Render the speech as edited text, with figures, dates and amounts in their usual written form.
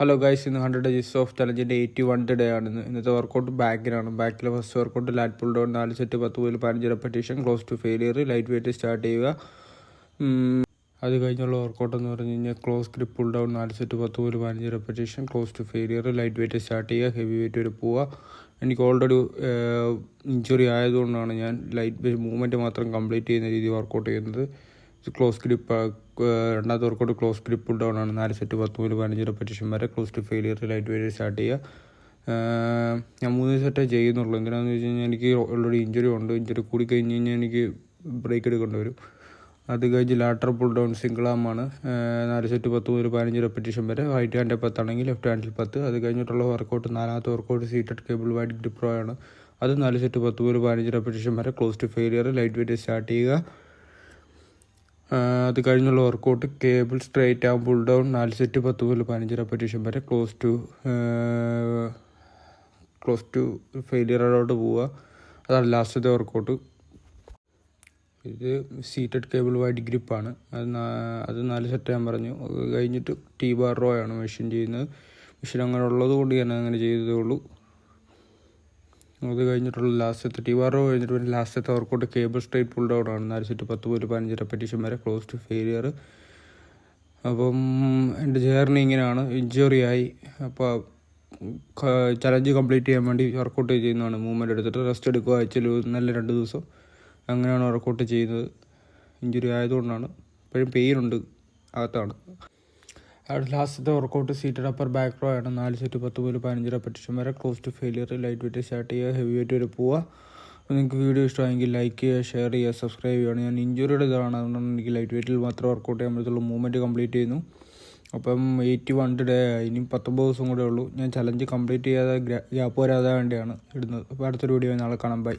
Hello guys, ഇന്ന് 100 days of ചലഞ്ചിൻ്റെ 81th day ആണ്. ഇന്നത്തെ വർക്കൗട്ട് ബാക്കിലാണ്. ബാക്കിലെ first workout lat pull down 4 set 10 മുതൽ 15 repetition, close to failure, light weight start ചെയ്യുക. അത് കഴിഞ്ഞുള്ള വർക്കൗട്ട് എന്ന് പറഞ്ഞു കഴിഞ്ഞാൽ close grip pull down 4 set 10 മുതൽ 15 repetition, close to failure, light weight start ചെയ്യുക, ഹെവി വെയിറ്റ് വരെ പോവുക. എനിക്ക് ഓൾറെഡി ഇഞ്ചുറി ആയതുകൊണ്ടാണ് ഞാൻ ലൈറ്റ് വെയിറ്റ് മൂവ്മെൻറ്റ് മാത്രം കംപ്ലീറ്റ് ചെയ്യുന്ന രീതി വർക്കൗട്ട് ചെയ്യുന്നത്. ക്ലോസ് ഗ്രിപ്പ് രണ്ടാമത്തെ workout close grip pull down ആണ്. 4 സെറ്റ് 10 മുതൽ 15 റെപ്പറ്റീഷൻ വരെ, close to failure, light weight start ചെയ്യുക. ഞാൻ 3 സെറ്റേ ചെയ്യുന്നുള്ളൂ. എന്തിനാണെന്ന് വെച്ച് കഴിഞ്ഞാൽ എനിക്ക് ഓൾറെഡി ഇഞ്ചുറി ഉണ്ട്. ഇഞ്ചുറി കൂടി കഴിഞ്ഞ് കഴിഞ്ഞാൽ എനിക്ക് ബ്രേക്ക് എടുക്കേണ്ടി വരും. അത് കഴിഞ്ഞ് ലാറ്ററൽ പുൾ ഡൗൺ സിംഗിൾ ആമാണ്. 4 സെറ്റ് 10 മുതൽ 15 റെപ്പറ്റീഷൻ വരെ, റൈറ്റ് ഹാൻഡിൽ 10 ആണെങ്കിൽ ലെഫ്റ്റ് ഹാൻഡിൽ 10. അത് കഴിഞ്ഞിട്ടുള്ള വർക്കൗട്ട് നാലാമത്തെ workout seated cable wide grip row ആണ്. അത് 4 സെറ്റ് 10 മുതൽ 15 റെപ്പറ്റീഷൻ വരെ, close to failure, light weight start ചെയ്യുക. അത് കഴിഞ്ഞുള്ള workout cable straight arm pull down 4 set 10 മുതൽ 15 റെപ്പറ്റീഷൻ വരെ, ക്ലോസ് ടു ഫെയിലിയറോട്ട് പോവുക. അതാണ് ലാസ്റ്റത്തെ വർക്കൗട്ട്. ഇത് സീറ്റഡ് കേബിൾ വൈഡ് ഗ്രിപ്പാണ്. അത് 4 സെറ്റ് ഞാൻ പറഞ്ഞു. അത് കഴിഞ്ഞിട്ട് ടീ ബാർ റോ ആണ് മെഷീൻ ചെയ്യുന്നത്. മെഷീൻ അങ്ങനെ ഉള്ളത് കൊണ്ട് ഞാൻ അങ്ങനെ ചെയ്തതേ ഉള്ളൂ. അത് കഴിഞ്ഞിട്ടുള്ള ലാസ്റ്റത്തെ ടീ ബാർ റോ കഴിഞ്ഞിട്ട് പിന്നെ ലാസ്റ്റത്തെ workout cable straight pull down ആണ്. 4 സെറ്റ് 10 മുതൽ 15 റെപ്പറ്റീഷൻ വരെ, ക്ലോസ് ടു ഫെയിലിയർ. അപ്പം എൻ്റെ ജേർണി ഇങ്ങനെയാണ്. ഇഞ്ചുറി ആയി. അപ്പോൾ ചലഞ്ച് കംപ്ലീറ്റ് ചെയ്യാൻ വേണ്ടി വർക്കൗട്ട് ചെയ്യുന്നതാണ്. മൂവ്മെൻറ്റ് എടുത്തിട്ട് റെസ്റ്റ് എടുക്കുക. ആഴ്ചയിൽ നല്ല 2 ദിവസം അങ്ങനെയാണ് വർക്കൗട്ട് ചെയ്യുന്നത്. ഇഞ്ചുറി ആയതുകൊണ്ടാണ്. ഇപ്പോഴും പെയിനുണ്ട് അകത്താണ്. ലാസ്റ്റത്തെ workout seated upper back row ആണ്. 4 സെറ്റ് 10 മുതൽ 15 റെപ്പറ്റീഷൻ വരെ, close to failure, light weight start ചെയ്യുക, ഹെവി വെയിറ്റ് വരെ പോവുക. അപ്പോൾ നിങ്ങൾക്ക് വീഡിയോ ഇഷ്ടമായെങ്കിൽ ലൈക്ക് ചെയ്യുക, ഷെയർ ചെയ്യുക, സബ്സ്ക്രൈബ് ചെയ്യുകയാണ്. ഞാൻ ഇഞ്ചുറിയുടെ ഇതാണ്, അതുകൊണ്ടാണ് എനിക്ക് ലൈറ്റ് വെയിറ്റിൽ മാത്രം വർക്കൗട്ട് ചെയ്യാൻ പറ്റത്തുള്ളൂ. മൂവ്മെൻറ്റ് കംപ്ലീറ്റ് ചെയ്യുന്നു. അപ്പം 81th ഡേ ഇനിയും 19 ദിവസം കൂടെ ഉള്ളൂ. ഞാൻ ചലഞ്ച് കംപ്ലീറ്റ് ചെയ്യാതെ ഗ്യാപ്പ് വരാതെ വേണ്ടിയാണ് ഇടുന്നത്. അപ്പോൾ അടുത്തൊരു വീഡിയോ നാളെ കാണാം. ബൈ.